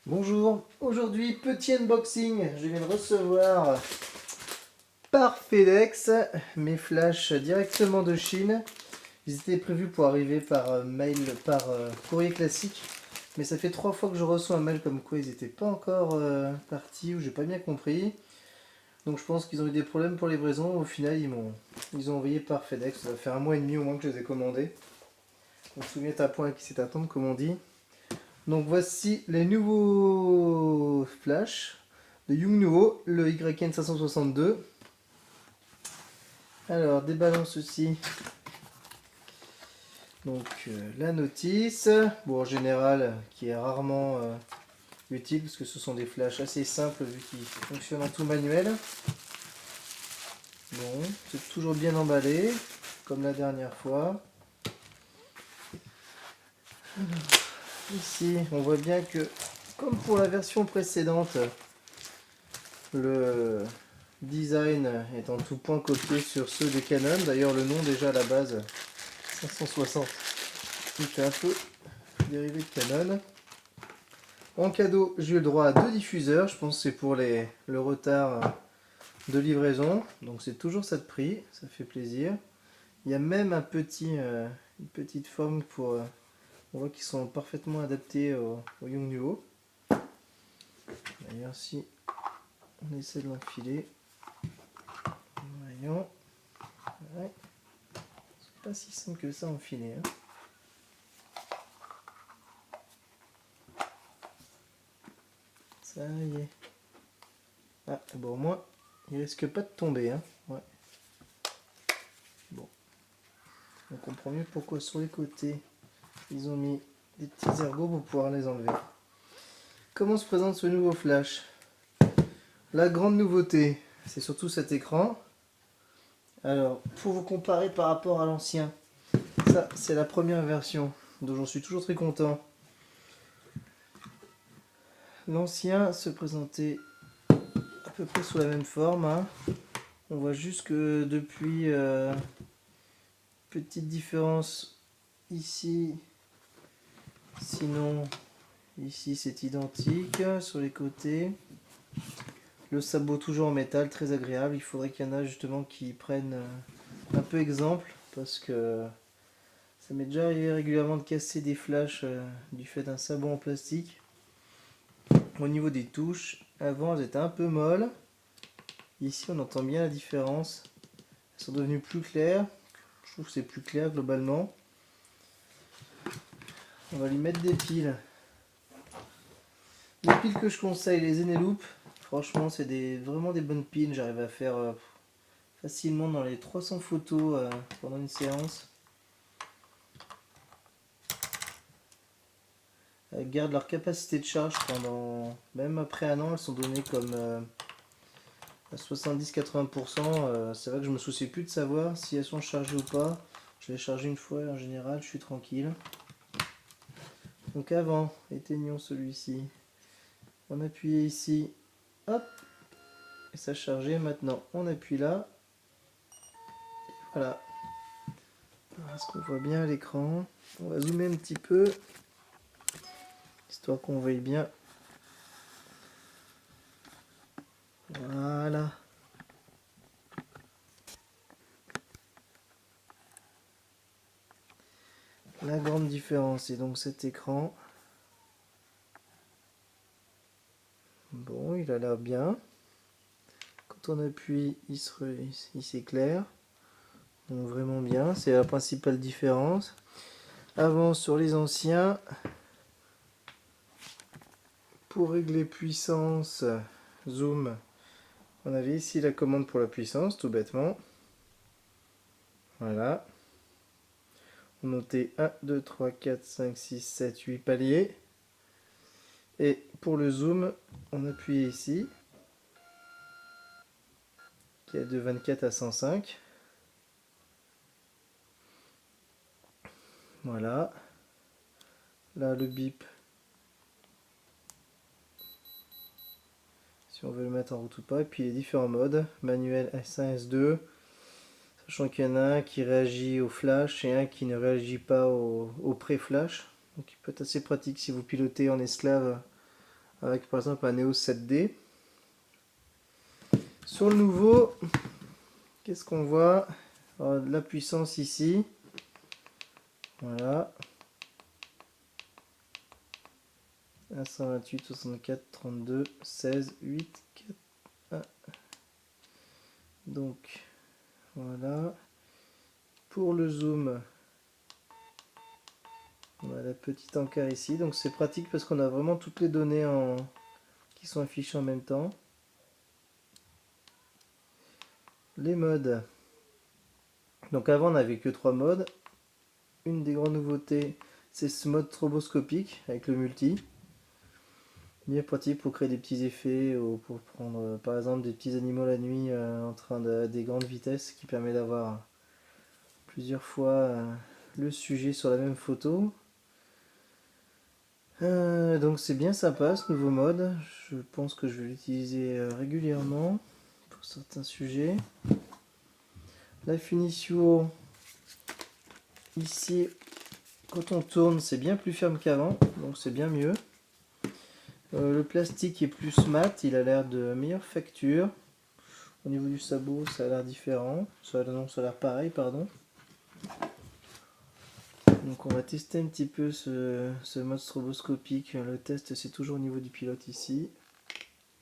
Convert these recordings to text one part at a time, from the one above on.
Bonjour, aujourd'hui petit unboxing, je viens de recevoir par FedEx mes flashs directement de Chine. Ils étaient prévus pour arriver par mail, par courrier classique, mais ça fait 3 fois que je reçois un mail comme quoi ils n'étaient pas encore partis ou j'ai pas bien compris. Donc je pense qu'ils ont eu des problèmes pour livraison, au final ils ont envoyé par FedEx, ça va faire 1 mois et demi au moins que je les ai commandés. On se souvient à point qui c'est attendre comme on dit. Donc voici les nouveaux flash de Yongnuo, le YN562. Alors déballons ceci. Donc la notice, bon en général qui est rarement utile parce que ce sont des flashs assez simples vu qu'ils fonctionnent en tout manuel. Bon, c'est toujours bien emballé comme la dernière fois. Ici on voit bien que comme pour la version précédente, le design est en tout point copié sur ceux de Canon. D'ailleurs le nom déjà à la base 560 était un peu dérivé de Canon. En cadeau j'ai eu le droit à 2 diffuseurs. Je pense que c'est pour le retard de livraison. Donc c'est toujours ça de prix, ça fait plaisir. Il y a même une petite forme pour... on voit qu'ils sont parfaitement adaptés au Yongnuo. D'ailleurs si on essaie de l'enfiler, voyons. Ouais. C'est pas si simple que ça à enfiler. Hein. Ça y est. Ah, bon, au moins, il risque pas de tomber. Hein. Ouais. Bon. On comprend mieux pourquoi sur les côtés, ils ont mis des petits ergots pour pouvoir les enlever. Comment se présente ce nouveau flash? La grande nouveauté, c'est surtout cet écran. Alors, pour vous comparer par rapport à l'ancien, ça, c'est la première version, dont j'en suis toujours très content. L'ancien se présentait à peu près sous la même forme. Hein. On voit juste que depuis, petite différence ici, sinon ici c'est identique sur les côtés. Le sabot toujours en métal, très agréable. Il faudrait qu'il y en a justement qui prennent un peu exemple parce que ça m'est déjà arrivé régulièrement de casser des flashs du fait d'un sabot en plastique. Au niveau des touches, avant elles étaient un peu molles. Ici on entend bien la différence. Elles sont devenues plus claires. Je trouve que c'est plus clair globalement. On va lui mettre des piles. Les piles que je conseille, les Eneloop, franchement c'est vraiment des bonnes piles. J'arrive à faire facilement dans les 300 photos pendant une séance. Elles gardent leur capacité de charge pendant, même après 1 an, elles sont données comme à 70-80%. C'est vrai que je me soucie plus de savoir si elles sont chargées ou pas. Je les charge une fois en général, je suis tranquille. Donc avant, éteignons celui-ci. On appuyait ici, hop, et ça chargeait. Maintenant, on appuie là. Et voilà. Est-ce qu'on voit bien à l'écran? On va zoomer un petit peu, histoire qu'on voie bien. Voilà. La grande différence est donc cet écran. Bon, il a l'air bien. Quand on appuie, il s'éclaire. Donc vraiment bien, c'est la principale différence. Avant, sur les anciens, pour régler puissance, zoom, on avait ici la commande pour la puissance, tout bêtement. Voilà. On notait 1, 2, 3, 4, 5, 6, 7, 8 paliers. Et pour le zoom, on appuyait ici, qui est de 24 à 105. Voilà. Là, le bip. Si on veut le mettre en route ou pas. Et puis les différents modes. Manuel S1, S2. Sachant qu'il y en a un qui réagit au flash et un qui ne réagit pas au pré-flash. Donc il peut être assez pratique si vous pilotez en esclave avec par exemple un Neo 7D. Sur le nouveau, qu'est-ce qu'on voit? Alors, la puissance ici, voilà, 128, 64, 32, 16, 8, 4, 1. Donc voilà. Pour le zoom, on a la petite encart ici, donc c'est pratique parce qu'on a vraiment toutes les données qui sont affichées en même temps. Les modes. Donc avant on n'avait que 3 modes. Une des grandes nouveautés, c'est ce mode stroboscopique avec le multi. Bien pratique pour créer des petits effets ou pour prendre par exemple des petits animaux la nuit en train des grandes vitesses, qui permet d'avoir plusieurs fois le sujet sur la même photo. Donc c'est bien sympa ce nouveau mode. Je pense que je vais l'utiliser régulièrement pour certains sujets. La finition ici, quand on tourne, c'est bien plus ferme qu'avant, donc c'est bien mieux. Le plastique est plus mat, il a l'air de meilleure facture. Au niveau du sabot, ça a l'air différent. Non, ça a l'air pareil, pardon. Donc on va tester un petit peu ce mode stroboscopique. Le test, c'est toujours au niveau du pilote ici.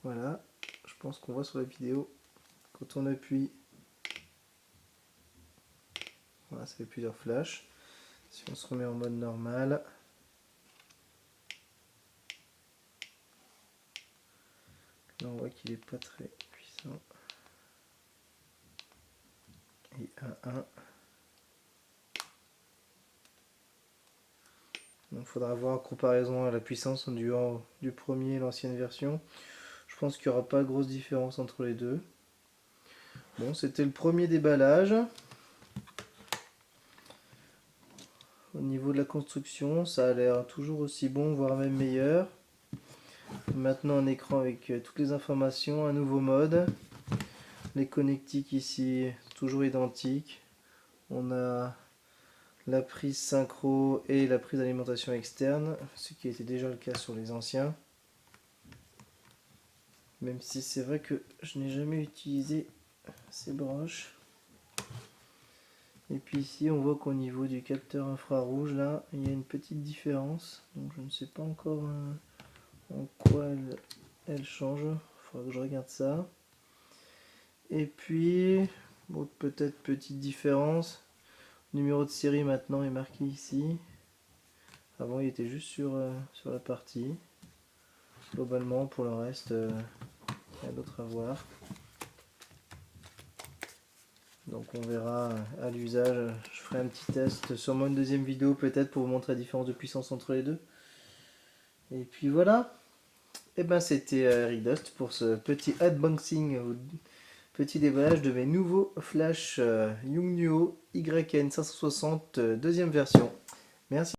Voilà, je pense qu'on voit sur la vidéo, quand on appuie, voilà, ça fait plusieurs flashs. Si on se remet en mode normal, là on voit qu'il n'est pas très puissant. Et 1. Donc il faudra voir en comparaison à la puissance du premier et l'ancienne version. Je pense qu'il n'y aura pas de grosse différence entre les deux. Bon, c'était le premier déballage. Au niveau de la construction, ça a l'air toujours aussi bon, voire même meilleur. Maintenant un écran avec toutes les informations, un nouveau mode. Les connectiques ici, toujours identiques. On a la prise synchro et la prise d'alimentation externe, ce qui était déjà le cas sur les anciens. Même si c'est vrai que je n'ai jamais utilisé ces broches. Et puis ici on voit qu'au niveau du capteur infrarouge, là, il y a une petite différence. Donc je ne sais pas encore en quoi elle change. Il faudra que je regarde ça. Et puis, bon, peut-être petite différence. Le numéro de série maintenant est marqué ici. Avant il était juste sur la partie. Globalement pour le reste, il y a d'autres à voir. Donc on verra à l'usage. Je ferai un petit test, sûrement une deuxième vidéo peut-être pour vous montrer la différence de puissance entre les deux. Et puis voilà. Et ben c'était Eric Dust pour ce petit unboxing, petit déballage de mes nouveaux flash Yongnuo YN560 deuxième version. Merci.